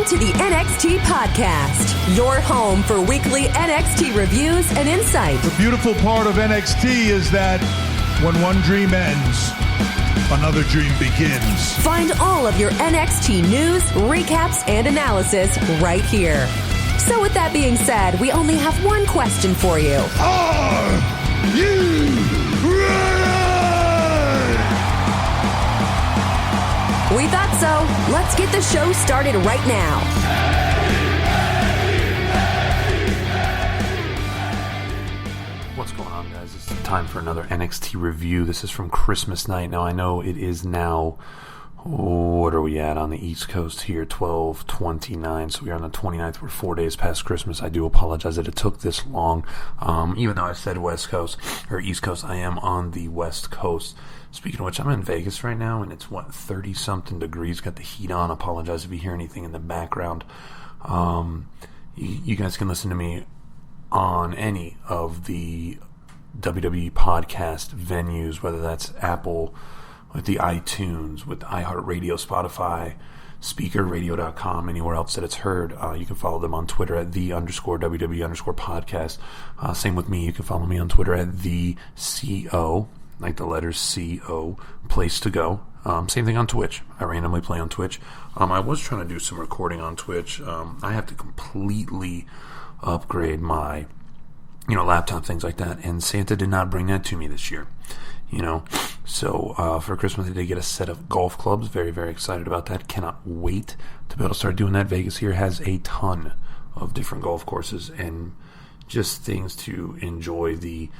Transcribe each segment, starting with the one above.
Welcome to the NXT Podcast, your home for weekly NXT reviews and insight. The beautiful part of NXT is that when one dream ends, another dream begins. Find all of your NXT news, recaps, and analysis right here. So with that being said, we only have one question for you. Are you ready? We thought so. Let's get the show started right now. What's going on, guys? It's time for another NXT review. This is from Christmas night. Now, I know it is now, what are we at on the East Coast here? 12/29. So we're on the 29th. We're 4 days past Christmas. I do apologize that it took this long. Even though I said West Coast or East Coast, I am on the West Coast. Speaking of which, I'm in Vegas right now, and it's, 30-something degrees. Got the heat on. Apologize if you hear anything in the background. You guys can listen to me on any of the WWE podcast venues, whether that's Apple, with the iTunes, with iHeartRadio, Spotify, SpeakerRadio.com, anywhere else that it's heard. You can follow them on Twitter at _WWE_podcast. Same with me. You can follow me on Twitter at the CO, like the letters CO, place to go. Same thing on Twitch. I randomly play on Twitch. I was trying to do some recording on Twitch. I have to completely upgrade my, laptop, things like that. And Santa did not bring that to me this year. So for Christmas, I did get a set of golf clubs. Very, very excited about that. Cannot wait to be able to start doing that. Vegas here has a ton of different golf courses and just things to enjoy the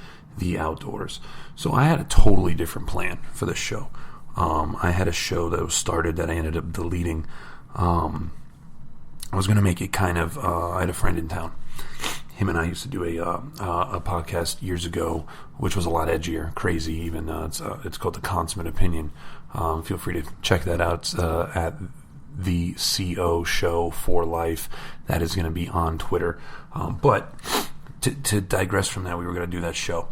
outdoors. So I had a totally different plan for this show. I had a show that was started that I ended up deleting. I was going to make it kind of, I had a friend in town. Him and I used to do a podcast years ago, which was a lot edgier, crazy even. It's called The Consummate Opinion. Feel free to check that out. It's at the CO Show for Life. That is going to be on Twitter. But to digress from that, we were going to do that show.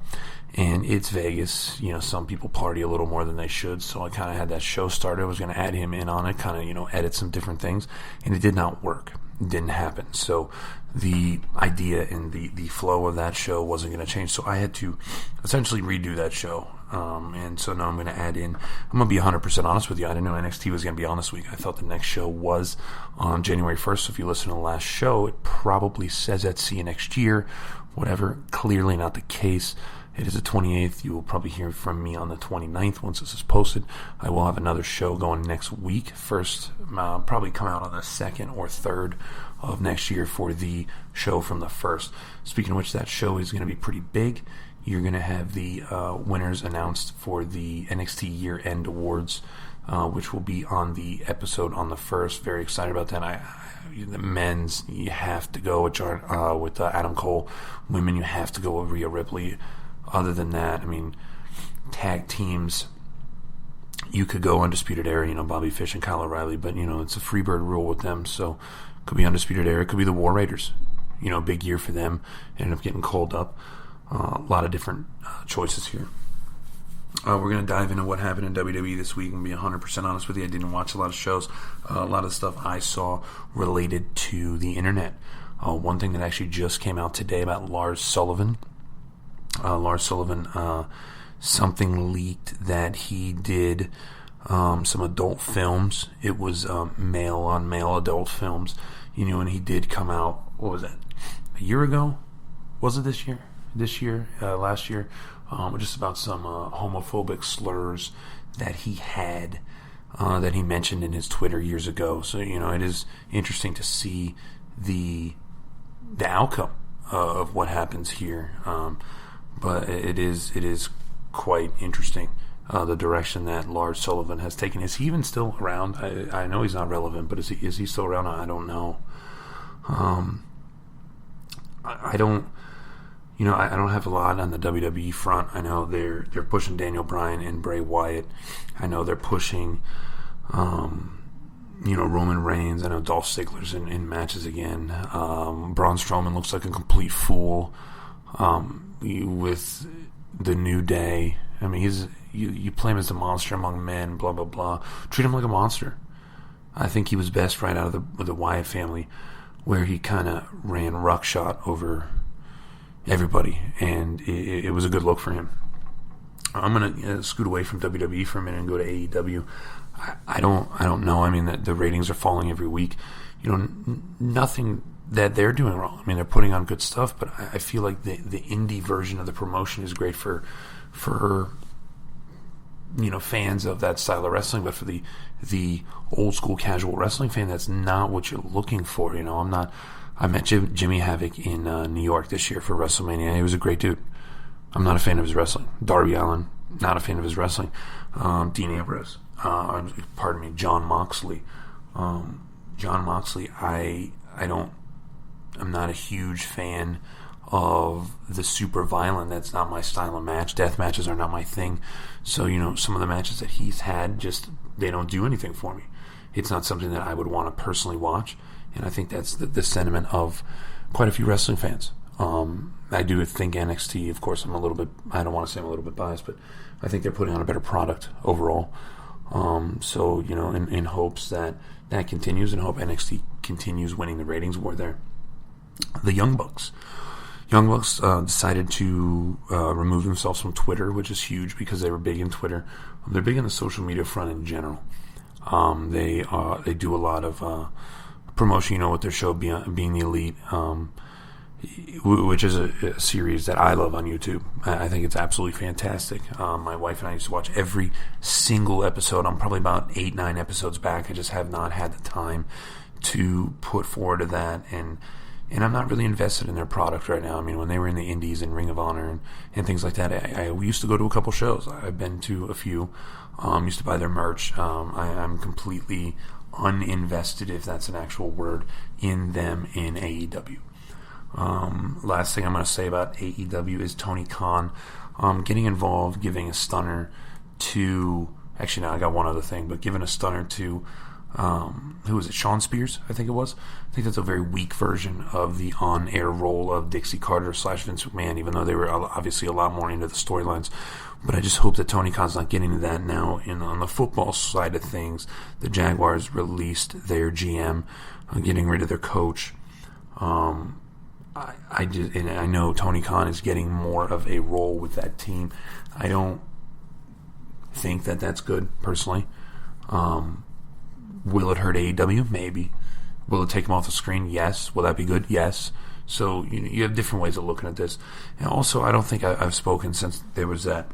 And it's Vegas. Some people party a little more than they should. So I kind of had that show started. I was going to add him in on it, kind of, edit some different things. And it did not work. It didn't happen. So the idea and the flow of that show wasn't going to change. So I had to essentially redo that show. And so now I'm going to add in, I'm going to be 100% honest with you. I didn't know NXT was going to be on this week. I thought the next show was on January 1st. So if you listen to the last show, it probably says that see you next year, whatever. Clearly not the case. It is the 28th. You will probably hear from me on the 29th once this is posted. I will have another show going next week. First, probably come out on the 2nd or 3rd of next year for the show from the 1st. Speaking of which, that show is going to be pretty big. You're going to have the winners announced for the NXT Year-End Awards, which will be on the episode on the 1st. Very excited about that. The men's, you have to go with Adam Cole. Women, you have to go with Rhea Ripley. Other than that, tag teams, you could go Undisputed Era, Bobby Fish and Kyle O'Reilly, but, it's a freebird rule with them, so it could be Undisputed Era, it could be the War Raiders, big year for them, ended up getting called up, a lot of different choices here. We're going to dive into what happened in WWE this week and be 100% honest with you. I didn't watch a lot of shows, a lot of stuff I saw related to the internet. One thing that actually just came out today about Lars Sullivan, something leaked that he did some adult films. It was male-on-male adult films, and he did come out, what was that, a year ago? Was it this year? Last year? Just about some homophobic slurs that he had, that he mentioned in his Twitter years ago. So, it is interesting to see the outcome of what happens here. But it is quite interesting, the direction that Lars Sullivan has taken. Is he even still around? I know he's not relevant, but is he still around? I don't know. I don't have a lot on the WWE front. I know they're pushing Daniel Bryan and Bray Wyatt. I know they're pushing, Roman Reigns. I know Dolph Ziggler's in matches again. Braun Strowman looks like a complete fool. With the New Day, you play him as a monster among men, blah blah blah. Treat him like a monster. I think he was best right out of the Wyatt family, where he kind of ran ruckshot over everybody, and it was a good look for him. I'm gonna scoot away from WWE for a minute and go to AEW. I don't know. I mean, the ratings are falling every week. Nothing that they're doing wrong. I mean, they're putting on good stuff, but I feel like the indie version of the promotion is great for fans of that style of wrestling, but for the old school casual wrestling fan, that's not what you're looking for. I met Jimmy Havoc in New York this year for WrestleMania. He was a great dude. I'm not a fan of his wrestling. Darby Allin, not a fan of his wrestling. Dean Ambrose, Jon Moxley. Jon Moxley, I'm not a huge fan of the super violent. That's not my style of match. Death matches are not my thing. So, some of the matches that he's had, they don't do anything for me. It's not something that I would want to personally watch. And I think that's the sentiment of quite a few wrestling fans. I do think NXT, of course, I don't want to say I'm a little bit biased, but I think they're putting on a better product overall. So, in hopes that continues, and hope NXT continues winning the ratings war there. The Young Bucks decided to remove themselves from Twitter, which is huge because they were big in Twitter. They're big in the social media front in general. They do a lot of promotion, with their show Being the Elite, which is a series that I love on YouTube. I think it's absolutely fantastic. My wife and I used to watch every single episode. I'm probably about 8-9 episodes back. I just have not had the time to put forward to that, and I'm not really invested in their product right now. I mean, when they were in the Indies and Ring of Honor and things like that, I used to go to a couple shows. I've been to a few. Used to buy their merch. I'm completely uninvested, if that's an actual word, in them in AEW. Last thing I'm going to say about AEW is Tony Khan getting involved, giving a stunner to... Actually, no, I got one other thing, but giving a stunner to... who was it? Sean Spears, I think it was. I think that's a very weak version of the on-air role of Dixie Carter / Vince McMahon, even though they were obviously a lot more into the storylines. But I just hope that Tony Khan's not getting into that now. On the football side of things, the Jaguars released their GM, getting rid of their coach. I know Tony Khan is getting more of a role with that team. I don't think that that's good, personally. Will it hurt AEW? Maybe. Will it take them off the screen? Yes. Will that be good? Yes. So you have different ways of looking at this. And also, I don't think I've spoken since there was that.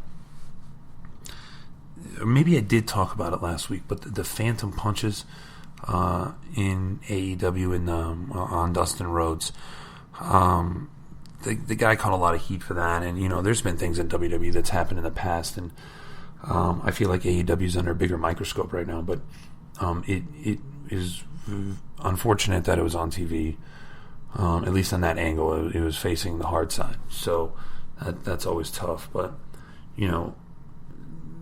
Maybe I did talk about it last week, but the phantom punches in AEW and on Dustin Rhodes. The guy caught a lot of heat for that, and there's been things in WWE that's happened in the past, and I feel like AEW is under a bigger microscope right now, but it is unfortunate that it was on TV. At least on that angle, it was facing the hard side, so that's always tough. But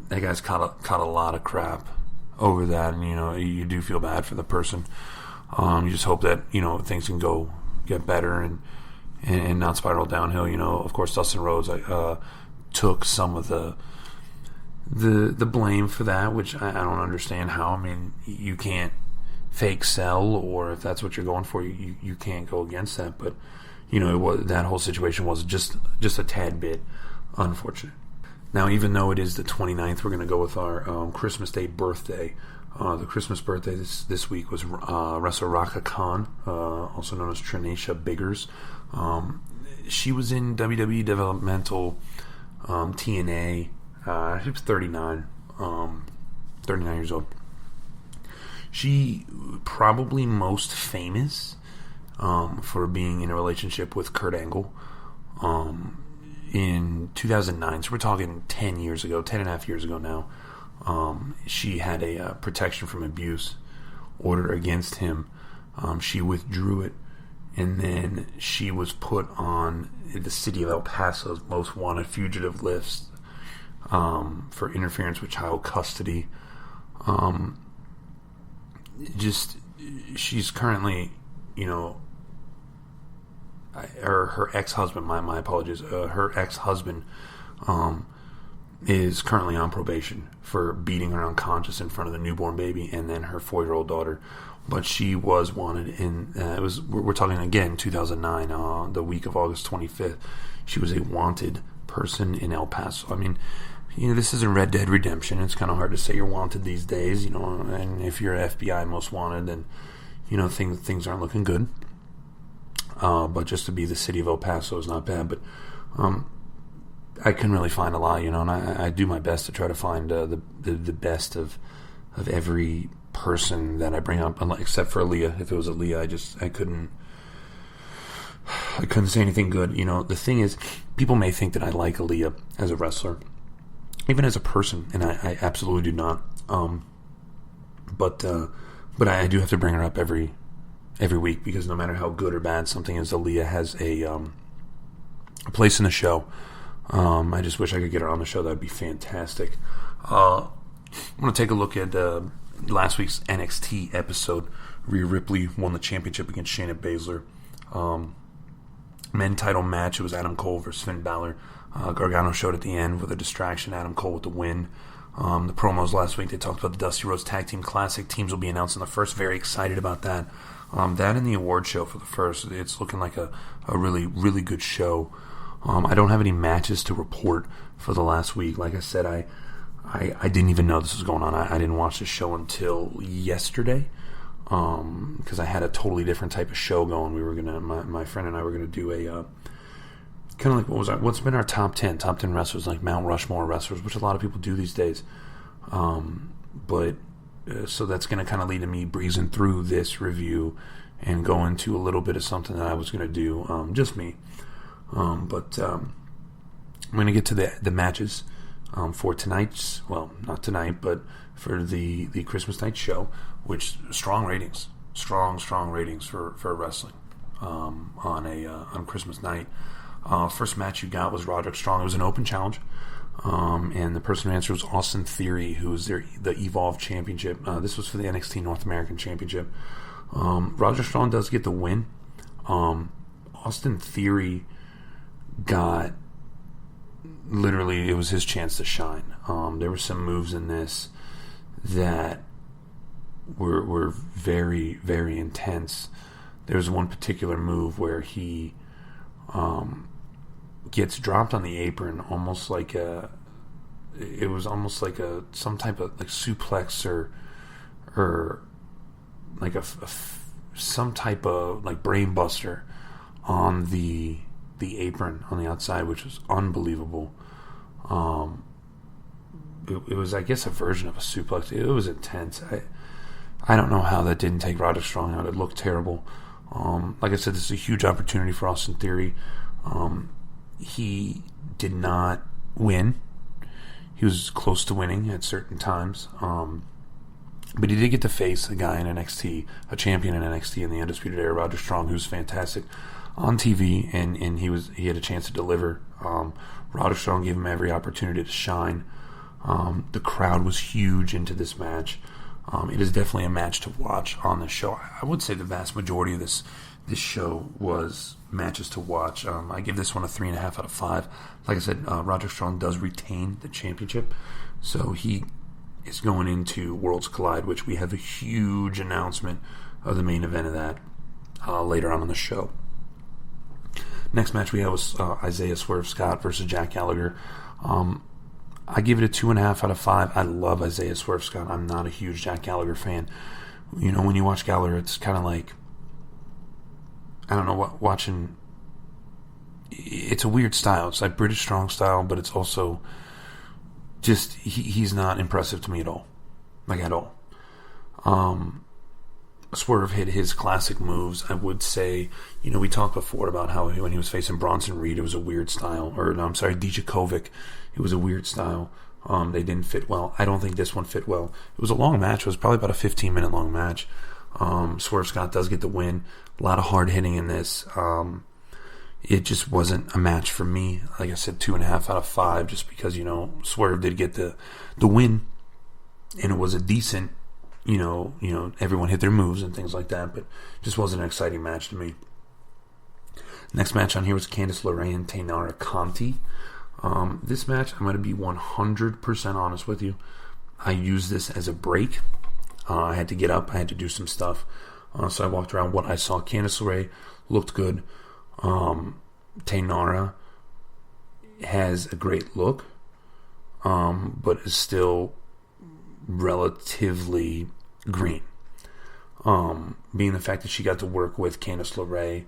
that guy's caught a lot of crap over that, and you do feel bad for the person. You just hope that things can get better and not spiral downhill. Of course, Dustin Rhodes took some of the blame for that, which I don't understand how. I mean, you can't fake sell, or if that's what you're going for, you can't go against that. But that whole situation was just a tad bit unfortunate. Now, even though it is the 29th, we're going to go with our Christmas Day birthday. The Christmas birthday this week was wrestler Raka Khan, also known as Trinisha Biggers. She was in WWE Developmental, TNA. She was 39 years old. She probably most famous for being in a relationship with Kurt Angle in 2009. So we're talking 10 and a half years ago now. She had a protection from abuse order against him. She withdrew it, and then she was put on the city of El Paso's most wanted fugitive list for interference with child custody. She's currently, her ex-husband, my apologies, her ex-husband is currently on probation for beating her unconscious in front of the newborn baby and then her 4-year-old daughter. But she was wanted in, we're talking again, 2009, the week of August 25th. She was a wanted person in El Paso. I mean, this isn't Red Dead Redemption. It's kind of hard to say you're wanted these days, and if you're FBI most wanted, then, things aren't looking good. But just to be the city of El Paso is not bad. But I couldn't really find a lot, and I do my best to try to find the best of every person that I bring up, except for Aaliyah. If it was Aaliyah, I couldn't say anything good. The thing is, people may think that I like Aaliyah as a wrestler, even as a person, and I absolutely do not. But I do have to bring her up every week, because no matter how good or bad something is, Aaliyah has a place in the show. I just wish I could get her on the show. That would be fantastic. I'm going to take a look at last week's NXT episode. Rhea Ripley won the championship against Shayna Baszler. Men title match. It was Adam Cole versus Finn Balor. Gargano showed at the end with a distraction. Adam Cole with the win. The promos last week, they talked about the Dusty Rhodes Tag Team Classic. Teams will be announced on the first. Very excited about that. That and the award show for the first. It's looking like a really, really good show. I don't have any matches to report for the last week. Like I said, I didn't even know this was going on. I didn't watch the show until yesterday, because I had a totally different type of show going. We were gonna, my friend and I were gonna do a kind of like what's been our top 10 wrestlers, like Mount Rushmore wrestlers, which a lot of people do these days. So that's gonna kind of lead to me breezing through this review and go into a little bit of something that I was gonna do, just me. But I'm gonna get to the matches. For tonight's, well, not tonight, but for the Christmas night show, which strong ratings for wrestling on Christmas night. First match you got was Roderick Strong. It was an open challenge, and the person who answered was Austin Theory, who was the Evolve Championship. This was for the NXT North American Championship. Roderick Strong does get the win. Austin Theory got, literally, it was his chance to shine. There were some moves in this that were very, very intense. There was one particular move where he gets dropped on the apron, almost like some type of like suplex or like some type of like brain buster on the apron on the outside, which was unbelievable. It was, I guess, a version of a suplex. It was intense. I don't know how that didn't take Roderick Strong out. It looked terrible. Like I said, this is a huge opportunity for Austin Theory. He did not win. He was close to winning at certain times. But he did get to face a guy in NXT, a champion in NXT in the Undisputed Era, Roderick Strong, who's fantastic on TV, and he had a chance to deliver. Roderick Strong gave him every opportunity to shine. The crowd was huge into this match. It is definitely a match to watch on the show. I would say the vast majority of this show was matches to watch. I give this one a 3.5 out of 5. Like I said, Roderick Strong does retain the championship, so he is going into Worlds Collide, which we have a huge announcement of the main event of that later on in the show. Next match we had was Isaiah Swerve Scott versus Jack Gallagher. I give it a 2.5 out of 5. I love Isaiah Swerve Scott. I'm not a huge Jack Gallagher fan. You know, when you watch Gallagher, it's kind of like, I don't know, watching. It's a weird style. It's like British strong style, but it's also just he's not impressive to me at all, like at all. Swerve hit his classic moves. I would say, you know, we talked before about how when he was facing Bronson Reed, it was a weird style. Or no, I'm sorry, Dijakovic. It was a weird style. They didn't fit well. I don't think this one fit well. It was a long match. It was probably about a 15-minute long match. Swerve Scott does get the win. A lot of hard hitting in this. It just wasn't a match for me. Like I said, 2.5 out of 5, just because, you know, Swerve did get the win, and it was a decent, you know, everyone hit their moves and things like that, but just wasn't an exciting match to me. Next match on here was Candice LeRae and Taynara Conti. This match, I'm going to be 100% honest with you. I used this as a break. I had to get up. I had to do some stuff. So I walked around. What I saw, Candice LeRae looked good. Taynara has a great look, but is still relatively green. Being the fact that she got to work with Candice LeRae,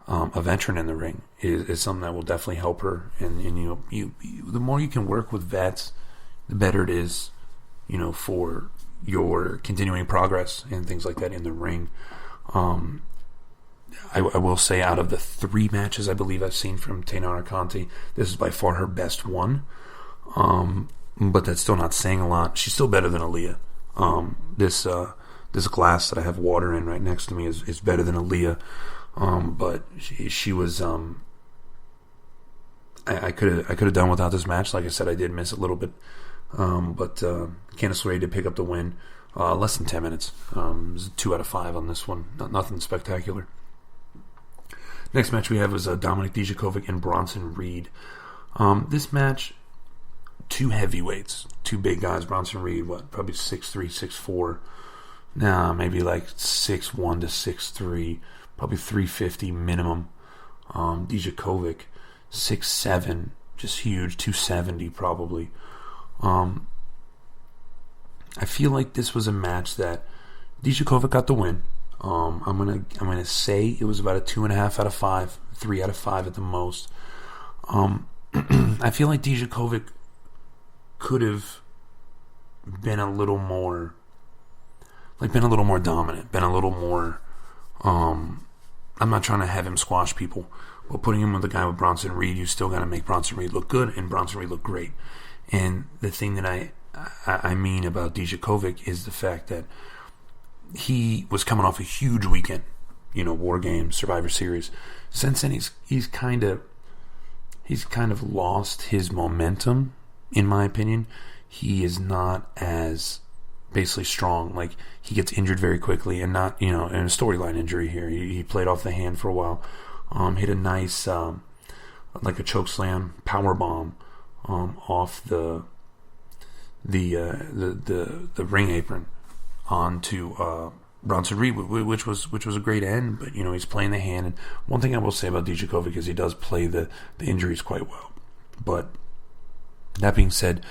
a veteran in the ring, is something that will definitely help her. And you the more you can work with vets, the better it is, for your continuing progress and things like that in the ring. I will say, out of the 3 matches I believe I've seen from Taynara Conti, this is by far her best one. But that's still not saying a lot. She's still better than Aaliyah. This glass that I have water in right next to me is better than Aaliyah. But she was. I could have done without this match. Like I said, I did miss a little bit. But Candice LeRae did pick up the win. Less than 10 minutes. It was a 2 out of 5 on this one. Nothing spectacular. Next match we have is Dominik Dijakovic and Bronson Reed. This match, 2 heavyweights, 2 big guys. Bronson Reed, probably 6'3", 6'4". Nah, maybe like 6'1" to 6'3", probably 350 minimum. Dijakovic, 6'7", just huge, 270 probably. I feel like this was a match that Dijakovic got the win. I'm gonna say it was about a 2.5 out of 5, 3 out of 5 at the most. I feel like Dijakovic could have been a little more dominant, been a little more. I'm not trying to have him squash people, but putting him with a guy with Bronson Reed, you still got to make Bronson Reed look good, and Bronson Reed look great. And the thing that I mean about Dijakovic is the fact that he was coming off a huge weekend, War Games, Survivor Series. Since then, he's kind of lost his momentum, in my opinion. He is not as basically strong. Like, he gets injured very quickly, and not, in a storyline injury here. He played off the hand for a while. Hit a nice, like a choke slam power bomb, off the ring apron onto Bronson Reed, which was a great end. But he's playing the hand. And one thing I will say about Dijakovic is he does play the injuries quite well. But that being said,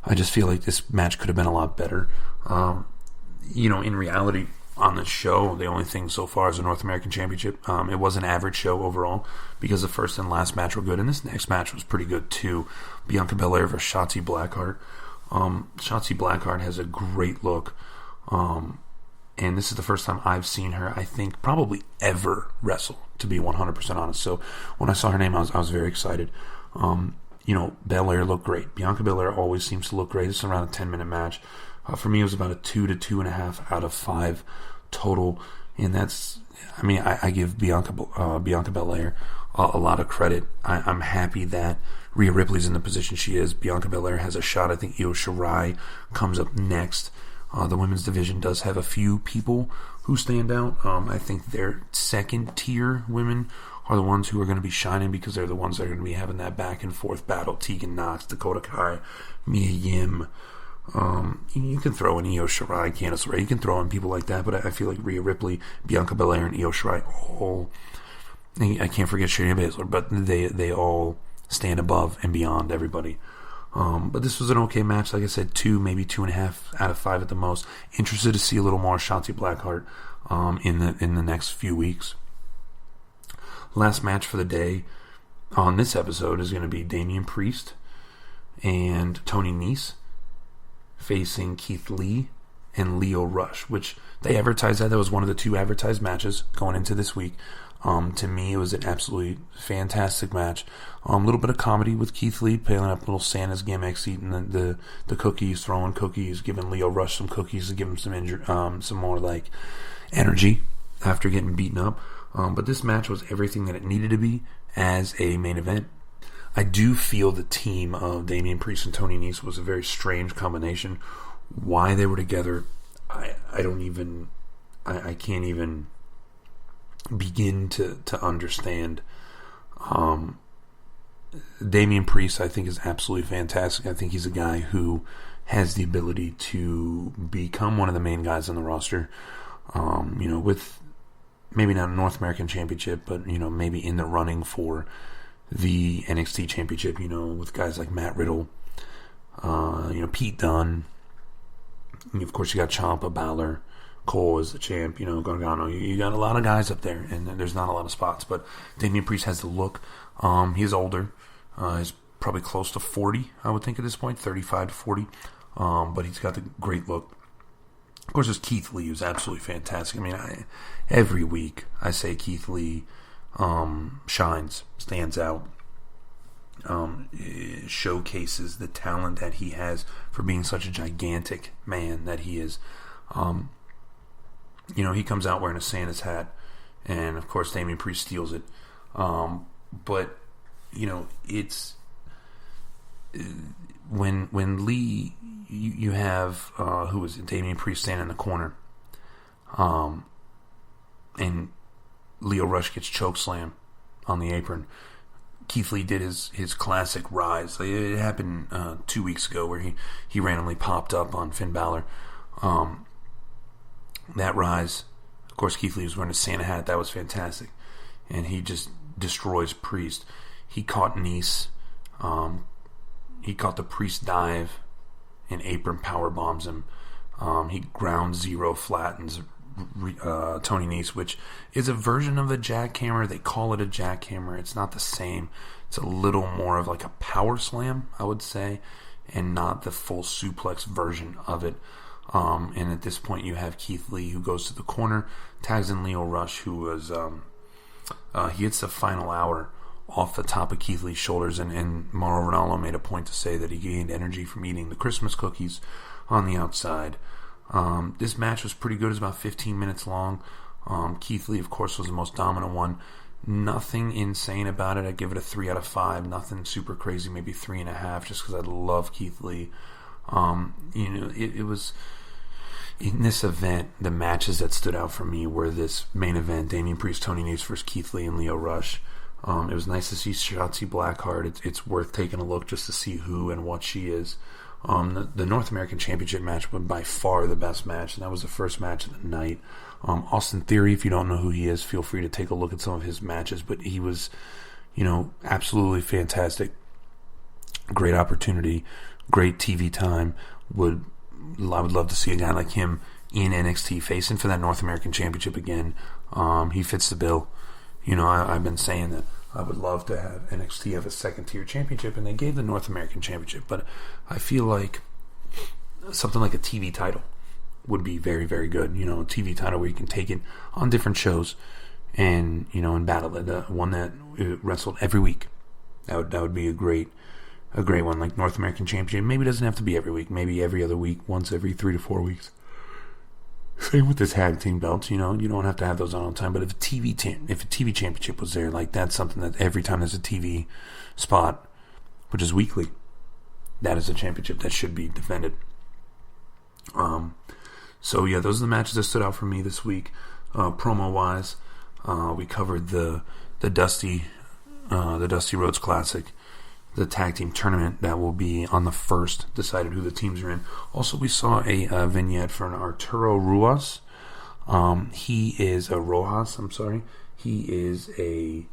I just feel like this match could have been a lot better. In reality, on the show, the only thing so far is the North American Championship. It was an average show overall because the first and last match were good, and this next match was pretty good too. Bianca Belair versus Shotzi Blackheart. Shotzi Blackheart has a great look. And this is the first time I've seen her, I think, probably ever wrestle, to be 100% honest. So when I saw her name, I was very excited. Belair looked great. Bianca Belair always seems to look great. It's around a 10-minute match. For me, it was about a 2 to 2.5 out of 5 total. And that's, I give Bianca Belair a lot of credit. I'm happy that Rhea Ripley's in the position she is. Bianca Belair has a shot. I think Io Shirai comes up next. The women's division does have a few people who stand out. I think their second-tier women are the ones who are going to be shining because they're the ones that are going to be having that back-and-forth battle. Tegan Nox, Dakota Kai, Mia Yim. You can throw in Io Shirai, Candice LeRae. You can throw in people like that, but I feel like Rhea Ripley, Bianca Belair, and Io Shirai I can't forget Shayna Baszler, but they all stand above and beyond everybody. But this was an okay match. Like I said, 2, maybe 2.5 out of 5 at the most. Interested to see a little more Shotzi Blackheart in the next few weeks. Last match for the day on this episode is going to be Damian Priest and Tony Nese facing Keith Lee and Lio Rush, which they advertised that was one of the 2 advertised matches going into this week. To me, it was an absolutely fantastic match. A little bit of comedy with Keith Lee, playing up little Santa's gimmicks, eating the cookies, throwing cookies, giving Lio Rush some cookies to give him some more like energy after getting beaten up. But this match was everything that it needed to be as a main event. I do feel the team of Damian Priest and Tony Nese was a very strange combination. Why they were together, I can't even begin to understand. Damian Priest, I think, is absolutely fantastic. I think he's a guy who has the ability to become one of the main guys on the roster. With maybe not a North American Championship, but maybe in the running for the NXT Championship. With guys like Matt Riddle, Pete Dunne. And of course, you got Ciampa, Balor, Cole as the champ. Gargano. You got a lot of guys up there, and there's not a lot of spots. But Damian Priest has the look. He's older. He's probably close to 40, I would think at this point, 35 to 40. But he's got the great look. Of course, there's Keith Lee, who's absolutely fantastic. Every week I say Keith Lee shines, stands out, showcases the talent that he has for being such a gigantic man that he is. He comes out wearing a Santa's hat, and of course Damian Priest steals it. But it's when Lee, you have who was it? Damian Priest standing in the corner, and Lio Rush gets chokeslam on the apron. Keith Lee did his classic rise. It happened 2 weeks ago where he randomly popped up on Finn Balor. That rise, of course, Keith Lee was wearing a Santa hat. That was fantastic, and he just destroys Priest. He caught Nice. He caught the Priest dive and apron power bombs him. He ground zero flattens Tony Nese, which is a version of a jackhammer. They call it a jackhammer. It's not the same. It's a little more of like a power slam, I would say, and not the full suplex version of it. And at this point, you have Keith Lee, who goes to the corner, tags in Lio Rush, who was he hits the final hour off the top of Keith Lee's shoulders, and Mauro Ranallo made a point to say that he gained energy from eating the Christmas cookies on the outside. This match was pretty good. It was about 15 minutes long. Keith Lee, of course, was the most dominant one. Nothing insane about it. I'd give it a 3 out of 5. Nothing super crazy, maybe 3.5, just because I love Keith Lee. It was in this event, the matches that stood out for me were this main event, Damian Priest, Tony Nese versus Keith Lee and Lio Rush. It was nice to see Shotzi Blackheart. It's worth taking a look just to see who and what she is. The North American Championship match was by far the best match, and that was the first match of the night. Austin Theory, if you don't know who he is, feel free to take a look at some of his matches, but he was, absolutely fantastic. Great opportunity, great TV time. I would love to see a guy like him in NXT facing for that North American Championship again. He fits the bill. I've been saying that I would love to have NXT have a second-tier championship, and they gave the North American Championship, but I feel like something like a TV title would be very, very good. A TV title where you can take it on different shows and, and battle it. One that wrestled every week. That would be a great one, like North American Championship. Maybe it doesn't have to be every week. Maybe every other week, once every 3 to 4 weeks. Same with the tag team belts, you don't have to have those on all the time. But if a TV championship was there, like that's something that every time there's a TV spot, which is weekly, that is a championship that should be defended. So yeah, those are the matches that stood out for me this week. Promo wise, we covered the Dusty Rhodes Classic, the tag team tournament that will be on the 1st, decided who the teams are in. Also, we saw a vignette for an Arturo Ruas. He is a Rojas, I'm sorry. He is a,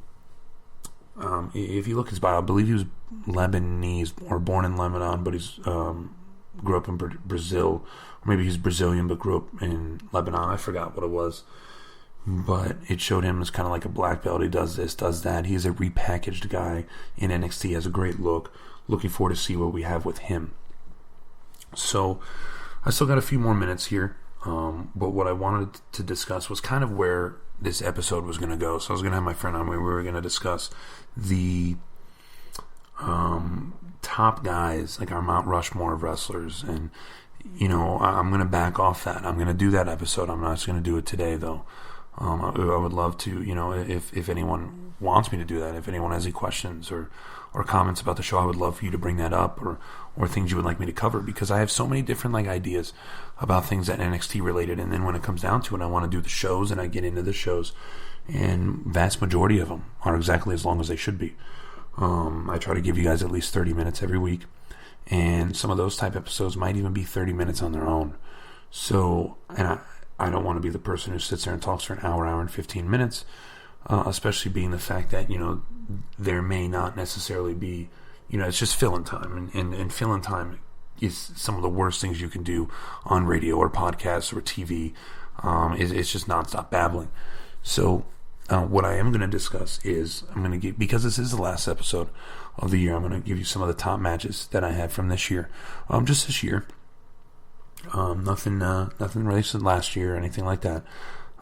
if you look at his bio, I believe he was Lebanese or born in Lebanon, but he's grew up in Brazil. Or maybe he's Brazilian but grew up in Lebanon. I forgot what it was. But it showed him as kind of like a black belt. He does this, does that. He's a repackaged guy in NXT. He has a great look. Looking forward to see what we have with him. So I still got a few more minutes here. But what I wanted to discuss was kind of where this episode was going to go. So I was going to have my friend on. We were going to discuss the top guys, like our Mount Rushmore of wrestlers. And, I'm going to back off that. I'm going to do that episode. I'm not just going to do it today, though. I would love to, if anyone wants me to do that, if anyone has any questions or comments about the show, I would love for you to bring that up or things you would like me to cover, because I have so many different ideas about things that NXT related, and then when it comes down to it, I want to do the shows and I get into the shows, and vast majority of them are exactly as long as they should be. I try to give you guys at least 30 minutes every week. And some of those type episodes might even be 30 minutes on their own. So, and I don't want to be the person who sits there and talks for an hour and 15 minutes, especially being the fact that, there may not necessarily be, it's just fill-in time. And fill-in time is some of the worst things you can do on radio or podcasts or TV. It's just nonstop babbling. So, what I am going to discuss is, because this is the last episode of the year, I'm going to give you some of the top matches that I had from this year. Just this year. Nothing released last year or anything like that.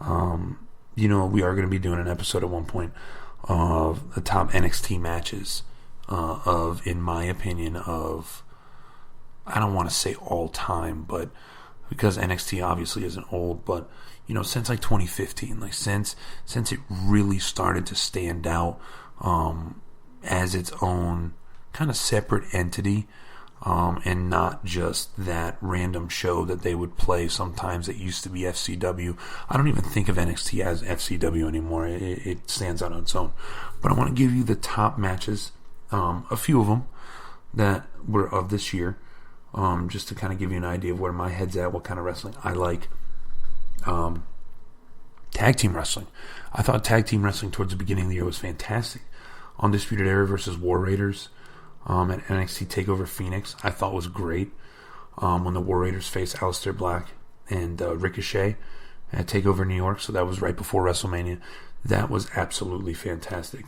We are going to be doing an episode at one point of the top NXT matches in my opinion, I don't want to say all time, but because NXT obviously isn't old, but since like 2015, since it really started to stand out as its own kind of separate entity, and not just that random show that they would play sometimes that used to be FCW. I don't even think of NXT as FCW anymore. It stands out on its own. But I want to give you the top matches, a few of them that were of this year, just to kind of give you an idea of where my head's at, what kind of wrestling I like. Tag team wrestling. I thought tag team wrestling towards the beginning of the year was fantastic. Undisputed Era versus War Raiders at NXT TakeOver Phoenix, I thought was great. When the War Raiders faced Aleister Black and Ricochet at TakeOver New York, so that was right before WrestleMania. That was absolutely fantastic.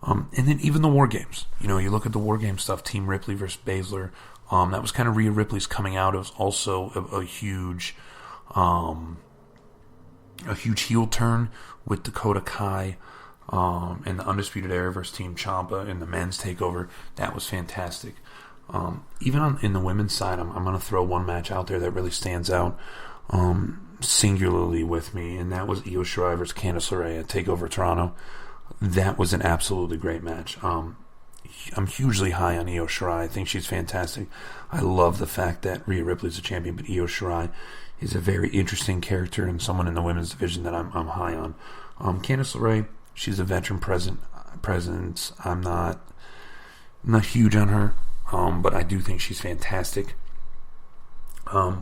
And then even the War Games. You look at the War Game stuff, Team Ripley versus Baszler. That was kind of Rhea Ripley's coming out. It was also a huge heel turn with Dakota Kai. And the Undisputed Era versus Team Ciampa in the men's takeover. That was fantastic. Even in the women's side, I'm going to throw one match out there that really stands out singularly with me, and that was Io Shirai versus Candice LeRae at TakeOver Toronto. That was an absolutely great match. I'm hugely high on Io Shirai. I think she's fantastic. I love the fact that Rhea Ripley's a champion, but Io Shirai is a very interesting character and someone in the women's division that I'm high on. Candice LeRae, she's a veteran presence. I'm not huge on her, but I do think she's fantastic.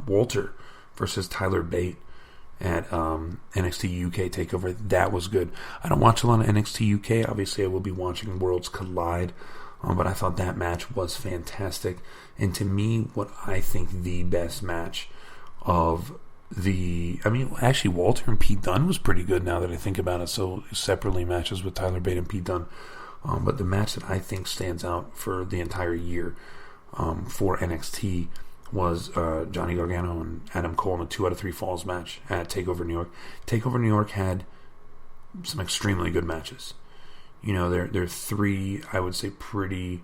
Walter versus Tyler Bate at NXT UK TakeOver. That was good. I don't watch a lot of NXT UK. Obviously, I will be watching Worlds Collide, but I thought that match was fantastic. And to me, what I think the best match of actually, Walter and Pete Dunne was pretty good now that I think about it. So separately matches with Tyler Bate and Pete Dunne. But the match that I think stands out for the entire year for NXT was Johnny Gargano and Adam Cole in a 2 out of 3 falls match at TakeOver New York. TakeOver New York had some extremely good matches. There are 3, I would say, pretty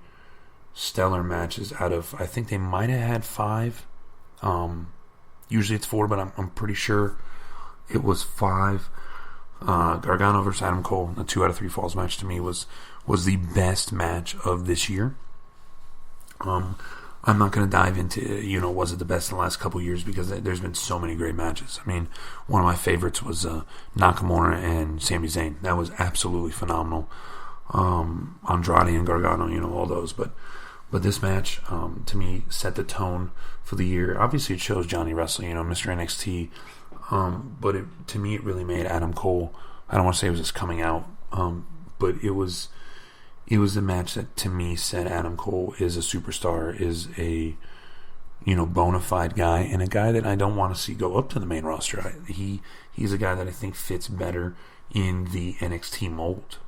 stellar matches out of, I think they might have had 5. Usually it's 4, but I'm pretty sure it was 5. Gargano versus Adam Cole, a 2 out of 3 falls match, to me was the best match of this year. I'm not going to dive into, was it the best in the last couple years, because there's been so many great matches. One of my favorites was Nakamura and Sami Zayn. That was absolutely phenomenal. Andrade and Gargano, all those. But this match, to me, set the tone for the year. Obviously, it shows Johnny wrestling, Mr. NXT. But to me, it really made Adam Cole, I don't want to say it was his coming out, but it was a match that, to me, said Adam Cole is a superstar, is a, bona fide guy, and a guy that I don't want to see go up to the main roster. He's a guy that I think fits better in the NXT mold.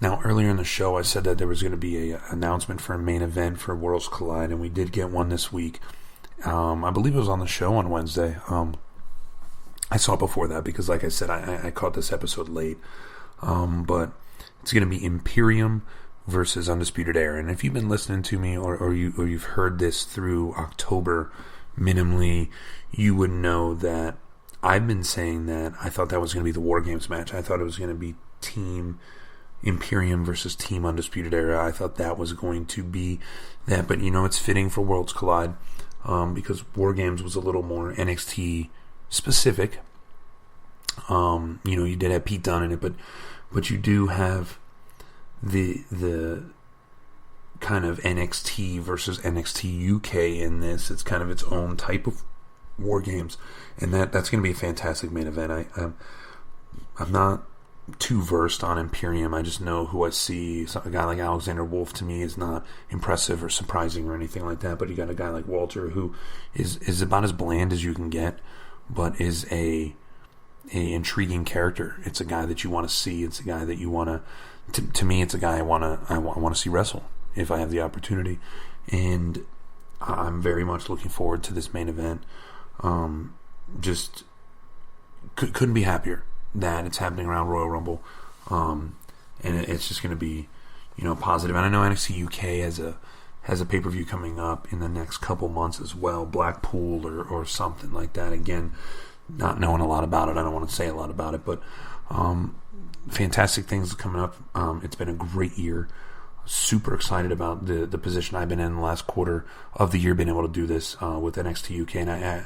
Now, earlier in the show, I said that there was going to be an announcement for a main event for Worlds Collide, and we did get one this week. I believe it was on the show on Wednesday. I saw it before that because, like I said, I caught this episode late. But it's going to be Imperium versus Undisputed Era. And if you've been listening to me or you've heard this through October minimally, you would know that I've been saying that I thought that was going to be the War Games match. I thought it was going to be Team Imperium versus Team Undisputed Era. I thought that was going to be that. But, it's fitting for Worlds Collide because War Games was a little more NXT specific. You did have Pete Dunne in it, but you do have the kind of NXT versus NXT UK in this. It's kind of its own type of War Games, and that's going to be a fantastic main event. I'm not too versed on Imperium. I just know who I see. So a guy like Alexander Wolf to me is not impressive or surprising or anything like that, but you got a guy like Walter who is about as bland as you can get, but is a intriguing character. It's a guy that you want to see. It's a guy that you want to me, it's a guy I want to see wrestle if I have the opportunity, and I'm very much looking forward to this main event. Just couldn't be happier that it's happening around Royal Rumble, and it's just going to be, positive. And I know NXT UK has a pay-per-view coming up in the next couple months as well, Blackpool or something like that. Again, not knowing a lot about it, I don't want to say a lot about it, but fantastic things coming up. It's been a great year. Super excited about the position I've been in the last quarter of the year, being able to do this with NXT UK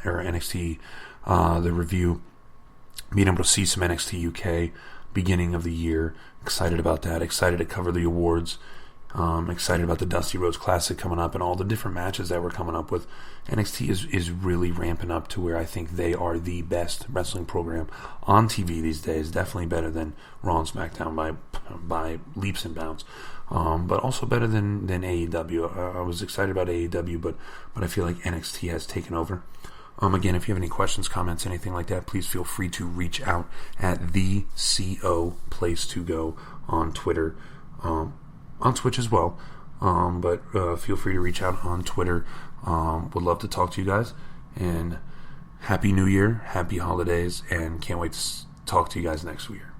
or NXT the review, being able to see some NXT UK beginning of the year. Excited about that. Excited to cover the awards. Excited about the Dusty Rhodes Classic coming up and all the different matches that we're coming up with. NXT is really ramping up to where I think they are the best wrestling program on TV these days. Definitely better than Raw and SmackDown by leaps and bounds. But also better than AEW. I was excited about AEW, but I feel like NXT has taken over. Again, if you have any questions, comments, anything like that, please feel free to reach out at the CO Place to Go on Twitter, on Twitch as well. But feel free to reach out on Twitter. Would love to talk to you guys. And Happy New Year, Happy Holidays, and can't wait to talk to you guys next year.